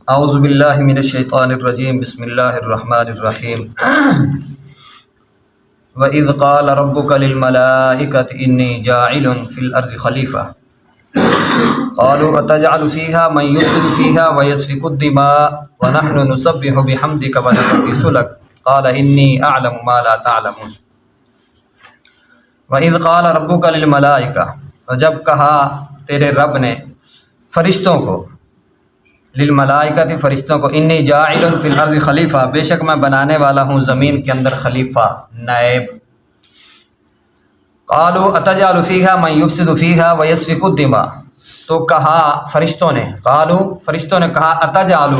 اعوذ باللہ من الشیطان الرجیم بسم اللہ الرحمن الرحیم وَإِذْ قَالَ رَبُّكَ لِلْمَلَائِكَةِ إِنِّي جَاعِلٌ فِي الْأَرْضِ خَلِيفَةً قَالُوا أَتَجْعَلُ فِيهَا مَن يُفْسِدُ فِيهَا وَيَسْفِكُ الدِّمَاءَ وَنَحْنُ نُسَبِّحُ بِحَمْدِكَ وَنُقَدِّسُ لَكَ قَالَ إِنِّي أَعْلَمُ مَا لَا تَعْلَمُونَ وَإِذْ قَالَ رَبُّكَ لِلْمَلَائِكَةِ، اور جب کہا تیرے رب نے فرشتوں کو، للملائکۃ فرشتوں کو، انی جاعل فی الارض خلیفہ، بے شک میں بنانے والا ہوں زمین کے اندر خلیفہ، نائب۔ قالوا اتجعل فیہا من یفسد فیہا ویسفک الدماء، تو کہا فرشتوں نے، فرشتوں نے کہا اتجعل،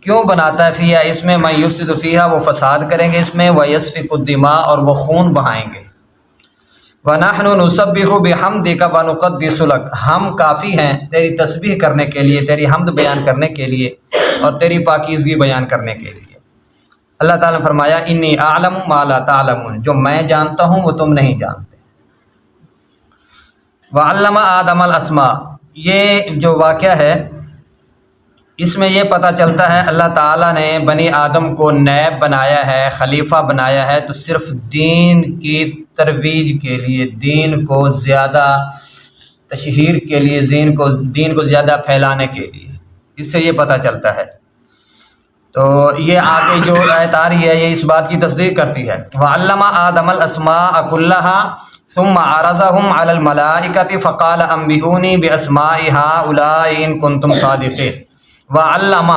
کیوں بناتا ہے فیہا اس میں، من یفسد فیہا وہ فساد کریں گے اس میں، ویسفک الدماء اور وہ خون بہائیں گے، وَنَحْنُ نُسَبِّحُ بِحَمْدِكَ وَنُقَدِّسُ لَكَ، ہم کافی ہیں تیری تسبیح کرنے کے لیے، تیری حمد بیان کرنے کے لیے اور تیری پاکیزگی بیان کرنے کے لیے۔ اللہ تعالیٰ نے فرمایا انی اعلم ما لا تعلمون، جو میں جانتا ہوں وہ تم نہیں جانتے۔ وَعَلَّمَ آدَمَ الْأَسْمَاءَ، یہ جو واقعہ ہے اس میں یہ پتہ چلتا ہے اللہ تعالیٰ نے بنی آدم کو نائب بنایا ہے، خلیفہ بنایا ہے، تو صرف دین کی ترویج کے لیے، دین کو زیادہ تشہیر کے لیے، دین کو زیادہ پھیلانے کے لیے، اس سے یہ پتہ چلتا ہے۔ تو یہ آگے جو آیت آ رہی ہے یہ اس بات کی تصدیق کرتی ہے۔ وَعَلَّمَ آدَمَ الْأَسْمَاءَ كُلَّهَا ثُمَّ عَرَضَهُمْ عَلَى الْمَلَائِكَةِ فَقَالَ أَنبِئُونِي بِأَسْمَاءِ هَؤُلَاءِ إِن كُنتُمْ صَادِقِينَ۔ وَعَلَّمَ،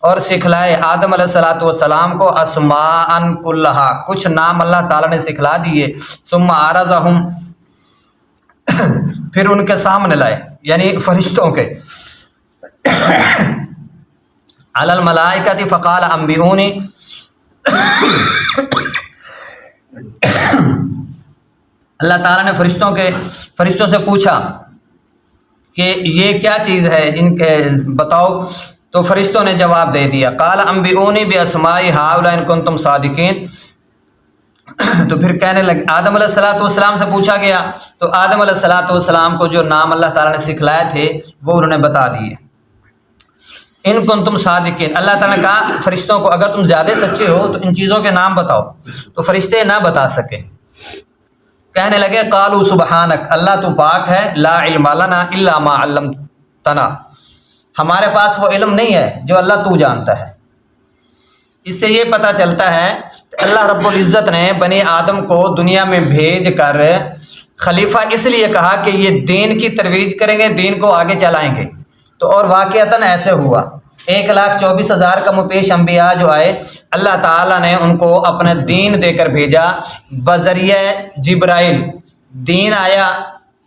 اور سکھلائے آدم علیہ السلام کو، اسماءً کلھا، کچھ نام اللہ تعالیٰ نے سکھلا دیے، ثم عرضہم، پھر ان کے سامنے لائے، یعنی فرشتوں کے، علی الملائکۃ فقال انبئونی، اللہ تعالیٰ نے فرشتوں سے پوچھا کہ یہ کیا چیز ہے، ان کے بتاؤ، تو فرشتوں نے جواب دے دیا، قال انبئونی باسماء ہؤلاء ان کنتم صادقین۔ تو پھر کہنے لگے، آدم علیہ السلام سے پوچھا گیا تو آدم علیہ السلام کو جو نام اللہ تعالیٰ نے سکھلائے تھے وہ انہوں نے بتا دیے، ان کنتم صادقین۔ اللہ تعالیٰ نے کہا فرشتوں کو اگر تم زیادہ سچے ہو تو ان چیزوں کے نام بتاؤ، تو فرشتے نہ بتا سکے، کہنے لگے قالوا سبحانک، اللہ تو پاک ہے، لا علم لنا الا ما علمتنا، ہمارے پاس وہ علم نہیں ہے جو اللہ تو جانتا ہے۔ اس سے یہ پتہ چلتا ہے کہ اللہ رب العزت نے بنی آدم کو دنیا میں بھیج کر خلیفہ اس لیے کہا کہ یہ دین کی ترویج کریں گے، دین کو آگے چلائیں گے، تو اور واقعتاً ایسے ہوا۔ 1,24,000 کم و پیش انبیاء جو آئے، اللہ تعالیٰ نے ان کو اپنا دین دے کر بھیجا بذریعہ جبرائیل، دین آیا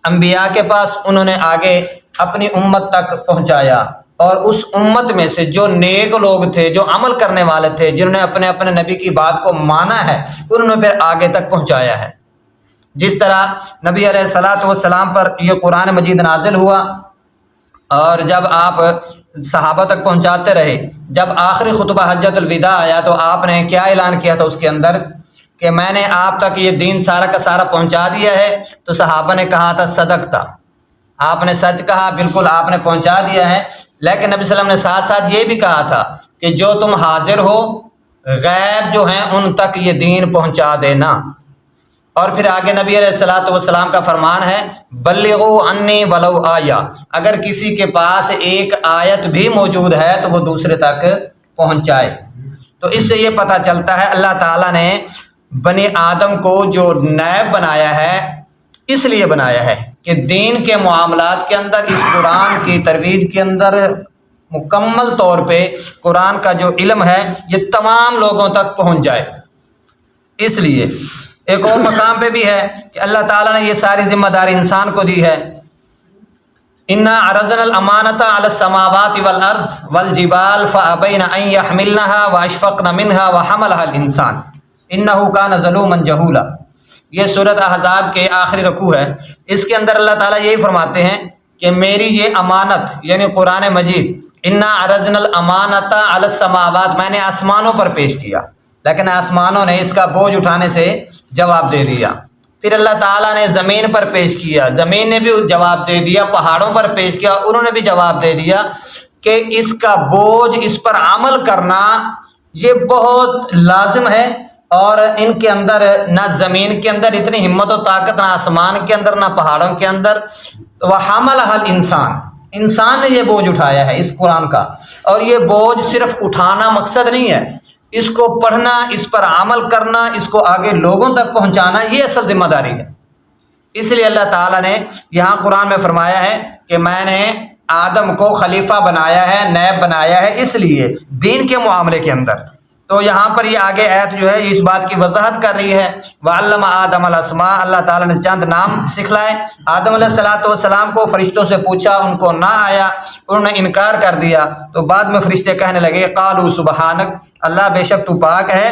انبیاء کے پاس، انہوں نے آگے اپنی امت تک پہنچایا، اور اس امت میں سے جو نیک لوگ تھے، جو عمل کرنے والے تھے، جنہوں نے اپنے نبی کی بات کو مانا ہے، انہوں نے پھر آگے تک پہنچایا ہے۔ جس طرح نبی علیہ السلام پر یہ قرآن مجید نازل ہوا، اور جب آپ صحابہ تک پہنچاتے رہے، جب آخری خطبہ حجۃ الوداع آیا تو آپ نے کیا اعلان کیا تھا اس کے اندر کہ میں نے آپ تک یہ دین سارا کا سارا پہنچا دیا ہے، تو صحابہ نے کہا تھا صدقتا، آپ نے سچ کہا، بالکل آپ نے پہنچا دیا ہے۔ لیکن نبی صلی اللہ علیہ وسلم نے ساتھ ساتھ یہ بھی کہا تھا کہ جو تم حاضر ہو، غیب جو ہیں ان تک یہ دین پہنچا دینا۔ اور پھر آگے نبی علیہ السلام کا فرمان ہے بلغوا عنی ولو آیہ، اگر کسی کے پاس ایک آیت بھی موجود ہے تو وہ دوسرے تک پہنچائے۔ تو اس سے یہ پتہ چلتا ہے اللہ تعالیٰ نے بنی آدم کو جو نائب بنایا ہے اس لیے بنایا ہے کہ دین کے معاملات کے اندر، اس قرآن کی ترویج کے اندر مکمل طور پہ قرآن کا جو علم ہے یہ تمام لوگوں تک پہنچ جائے۔ اس لیے ایک اور مقام پہ بھی ہے کہ اللہ تعالیٰ نے یہ ساری ذمہ داری انسان کو دی ہے، انا عرضنا الامانۃ علی السماوات والارض والجبال فابین ان یحملنها واشفقن منها وحملها الانسان انه کان ظلوما جہولا۔ یہ سورۃ احزاب کے آخری رکوع ہے، اس کے اندر اللہ تعالیٰ یہی فرماتے ہیں کہ میری یہ امانت یعنی قرآن مجید، انا عرضنا الامانۃ علی السماوات، میں نے آسمانوں پر پیش کیا، لیکن آسمانوں نے اس کا بوجھ اٹھانے سے جواب دے دیا۔ پھر اللہ تعالیٰ نے زمین پر پیش کیا، زمین نے بھی جواب دے دیا، پہاڑوں پر پیش کیا، انہوں نے بھی جواب دے دیا۔ کہ اس کا بوجھ، اس پر عمل کرنا یہ بہت لازم ہے، اور ان کے اندر نہ زمین کے اندر اتنی ہمت و طاقت، نہ آسمان کے اندر، نہ پہاڑوں کے اندر۔ وَحَمَلَهَا الْإِنسان، انسان نے یہ بوجھ اٹھایا ہے اس قرآن کا، اور یہ بوجھ صرف اٹھانا مقصد نہیں ہے، اس کو پڑھنا، اس پر عمل کرنا، اس کو آگے لوگوں تک پہنچانا، یہ اصل ذمہ داری ہے۔ اس لیے اللہ تعالیٰ نے یہاں قرآن میں فرمایا ہے کہ میں نے آدم کو خلیفہ بنایا ہے، نائب بنایا ہے، اس لیے دین کے معاملے کے اندر۔ تو یہاں پر یہ آگے آیت جو ہے اس بات کی وضاحت کر رہی ہے، وَعَلَّمَ آدَمَ الْأَسْمَاءَ، اللہ تعالیٰ نے چند نام سکھلائے آدم علیہ السلام کو، فرشتوں سے پوچھا، ان کو نہ آیا، انہوں نے انکار کر دیا، تو بعد میں فرشتے کہنے لگے قالوا سبحانک، اللہ بے شک تو پاک ہے،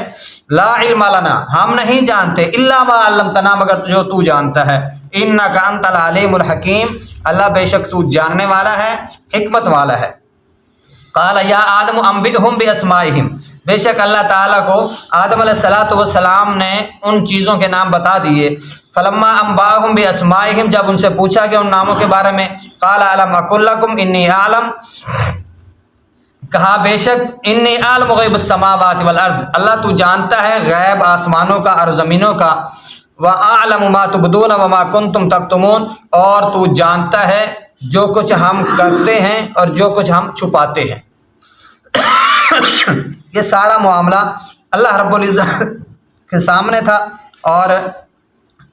لا علم لنا، ہم نہیں جانتے، الا ما علمتنا، مگر جو تو جانتا ہے، انک انت العلیم الحکیم، اللہ بے شک تو جاننے والا ہے، حکمت والا ہے۔ قال یا آدم انبئہم باسمائہم، بے شک اللہ تعالیٰ کو آدم علیہ السلام نے ان چیزوں کے نام بتا دیے۔ فلما انباہم باسمائہم، جب ان سے پوچھا کہ ان ناموں کے بارے میں، قال الم اقل لکم انی اعلم، کہا بے شک انی اعلم غیب السماوات والارض، اللہ تو جانتا ہے غیب آسمانوں کا اور زمینوں کا، واعلم ما تبدون وما کنتم تکتمون، اور تو جانتا ہے جو کچھ ہم کرتے ہیں اور جو کچھ ہم چھپاتے ہیں۔ یہ سارا معاملہ اللہ رب العزت کے سامنے تھا، اور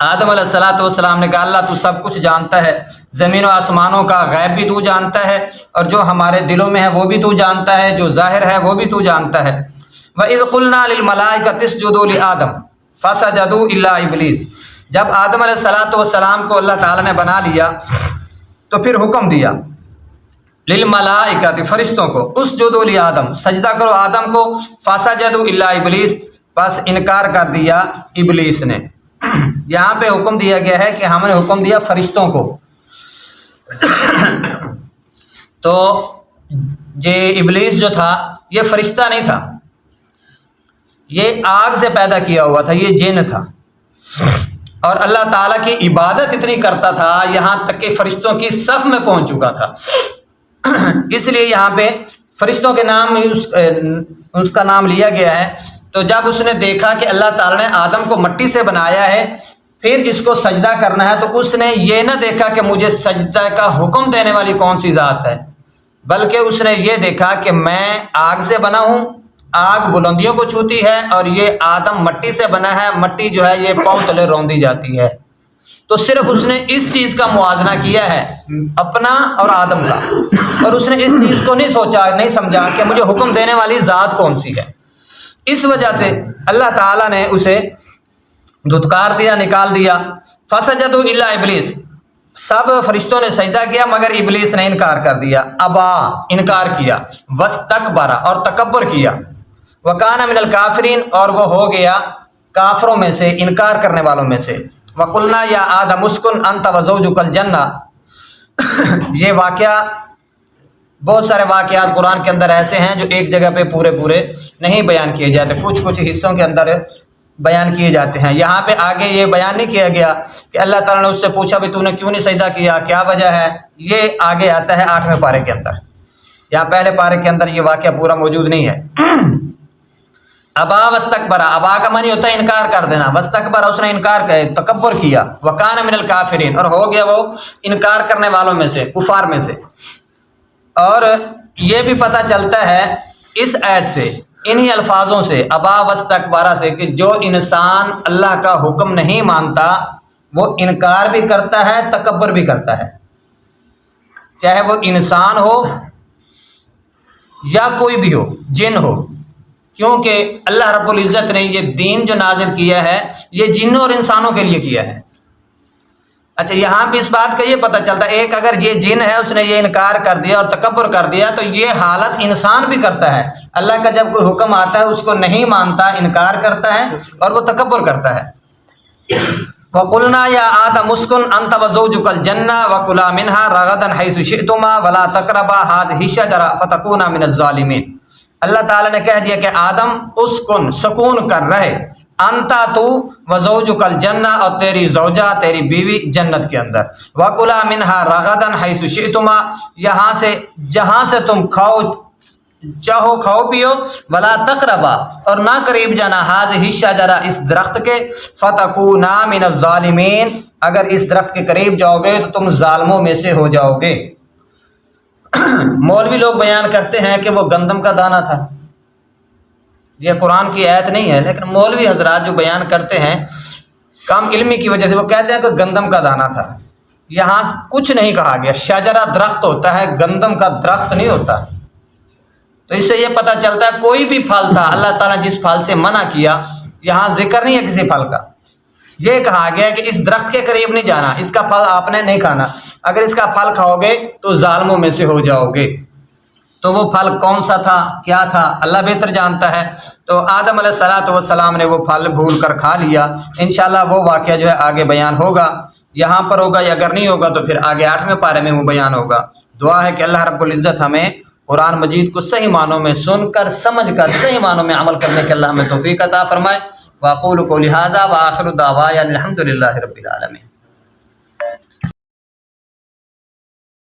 آدم علیہ السلام نے کہا اللہ تو سب کچھ جانتا ہے، زمین و آسمانوں کا غیب بھی تو جانتا ہے، اور جو ہمارے دلوں میں ہے وہ بھی تو جانتا ہے، جو ظاہر ہے وہ بھی تو جانتا ہے۔ وَإِذْ قُلْنَا لِلْمَلَائِكَةِ اسْجُدُوا لِآدَمَ فَسَجَدُوا إِلَّا إِبْلِيسَ، جب آدم علیہ السلام کو اللہ تعالیٰ نے بنا لیا تو پھر حکم دیا للملائکۃ، فرشتوں کو، اسجدوا لآدم، سجدہ کرو آدم کو، فسجدوا الا ابلیس، بس انکار کر دیا ابلیس نے۔ یہاں پہ حکم دیا گیا ہے کہ ہم نے حکم دیا فرشتوں کو، تو یہ ابلیس جو تھا یہ فرشتہ نہیں تھا، یہ آگ سے پیدا کیا ہوا تھا، یہ جن تھا، اور اللہ تعالیٰ کی عبادت اتنی کرتا تھا یہاں تک کہ فرشتوں کی صف میں پہنچ چکا تھا۔ اس لیے یہاں پہ فرشتوں کے نام اس کا نام لیا گیا ہے۔ تو جب اس نے دیکھا کہ اللہ تعالیٰ نے آدم کو مٹی سے بنایا ہے، پھر اس کو سجدہ کرنا ہے، تو اس نے یہ نہ دیکھا کہ مجھے سجدہ کا حکم دینے والی کون سی ذات ہے، بلکہ اس نے یہ دیکھا کہ میں آگ سے بنا ہوں، آگ بلندیوں کو چھوتی ہے، اور یہ آدم مٹی سے بنا ہے، مٹی جو ہے یہ پاؤں تلے روندی جاتی ہے۔ تو صرف اس نے اس چیز کا موازنہ کیا ہے اپنا اور آدم کا، اور اس نے اس چیز کو نہیں سوچا، نہیں سمجھا کہ مجھے حکم دینے والی ذات کون سی ہے۔ اس وجہ سے اللہ تعالیٰ نے اسے دھتکار دیا، نکال دیا۔ فسجدوا الا ابلیس، سب فرشتوں نے سجدہ کیا مگر ابلیس نے انکار کر دیا، ابا، انکار کیا، واستکبر، اور تکبر کیا، وکان من الکافرین، اور وہ ہو گیا کافروں میں سے، انکار کرنے والوں میں سے۔ وقلنا یا آدم اسکن انت وزوجک الجنہ، یہ واقعہ، بہت سارے واقعات قرآن کے اندر ایسے ہیں جو ایک جگہ پہ پورے نہیں بیان کیے جاتے، کچھ حصوں کے اندر بیان کیے جاتے ہیں۔ یہاں پہ آگے یہ بیان نہیں کیا گیا کہ اللہ تعالیٰ نے اس سے پوچھا بھی تو نے کیوں نہیں سجدہ کیا، کیا وجہ ہے، یہ آگے آتا ہے 8ویں پارے کے اندر، یہاں پہلے پارے کے اندر یہ واقعہ پورا موجود نہیں ہے۔ ابا واستکبر، ابا کا معنی ہوتا ہے انکار کر دینا، واستکبر اس نے انکار کیا، تکبر کیا، وکان من الکافرین، اور ہو گیا وہ انکار کرنے والوں میں سے، کفار میں سے۔ اور یہ بھی پتہ چلتا ہے اس آیت سے، انہی الفاظوں سے، ابا واستکبر سے، کہ جو انسان اللہ کا حکم نہیں مانتا وہ انکار بھی کرتا ہے، تکبر بھی کرتا ہے، چاہے وہ انسان ہو یا کوئی بھی ہو، جن ہو، کیونکہ اللہ رب العزت نے یہ دین جو نازل کیا ہے یہ جنوں اور انسانوں کے لیے کیا ہے۔ اچھا، یہاں پہ اس بات کا یہ پتہ چلتا ہے، ایک اگر یہ جن ہے اس نے یہ انکار کر دیا اور تکبر کر دیا، تو یہ حالت انسان بھی کرتا ہے، اللہ کا جب کوئی حکم آتا ہے اس کو نہیں مانتا، انکار کرتا ہے اور وہ تکبر کرتا ہے۔ وَقُلْنَا يَا آدَمُ اسْكُنْ أَنْتَ وَزَوْجُكَ الْجَنَّةَ وَكُلَا مِنْهَا رَغَدًا حَيْثُ شِئْتُمَا وَلَا تَقْرَبَا هَٰذِهِ الشَّجَرَةَ فَتَكُونَا مِنَ الظَّالِمِينَ۔ اللہ تعالیٰ نے کہہ دیا کہ آدم اسکن، سکون کر رہے، انتا تو وزوجکل جنہ، اور تیری زوجہ تیری بیوی جنت کے اندر، وکلا منہا رغدن حیث شئتما، یہاں سے جہاں سے تم کھاؤ چاہو کھاؤ پیو، ولا تقربا، اور نہ قریب جانا، ہذہ الشجرہ اس درخت کے، فتکونا من الظالمین، اگر اس درخت کے قریب جاؤ گے تو تم ظالموں میں سے ہو جاؤ گے۔ مولوی لوگ بیان کرتے ہیں کہ وہ گندم کا دانہ تھا، یہ قرآن کی آیت نہیں ہے، لیکن مولوی حضرات جو بیان کرتے ہیں کم علمی کی وجہ سے وہ کہتے ہیں کہ گندم کا دانہ تھا۔ یہاں کچھ نہیں کہا گیا، شجرہ درخت ہوتا ہے، گندم کا درخت نہیں ہوتا۔ تو اس سے یہ پتہ چلتا ہے کوئی بھی پھل تھا، اللہ تعالیٰ جس پھل سے منع کیا، یہاں ذکر نہیں ہے کسی پھل کا، یہ کہا گیا کہ اس درخت کے قریب نہیں جانا، اس کا پھل آپ نے نہیں کھانا، اگر اس کا پھل کھاؤ گے تو ظالموں میں سے ہو جاؤ گے۔ تو وہ پھل کون سا تھا، کیا تھا، اللہ بہتر جانتا ہے۔ تو آدم علیہ السلام نے وہ پھل بھول کر کھا لیا۔ انشاءاللہ وہ واقعہ جو ہے آگے بیان ہوگا، یہاں پر ہوگا، یا اگر نہیں ہوگا تو پھر آگے 8ویں پارے میں وہ بیان ہوگا۔ دعا ہے کہ اللہ رب العزت ہمیں قرآن مجید کو صحیح معنوں میں سن کر سمجھ کر صحیح معنوں میں عمل کرنے کے اللہ ہمیں توفیق عطا فرمائے۔ واقول قولی ھذا وآخر دعوایا الحمد للہ رب العالمین۔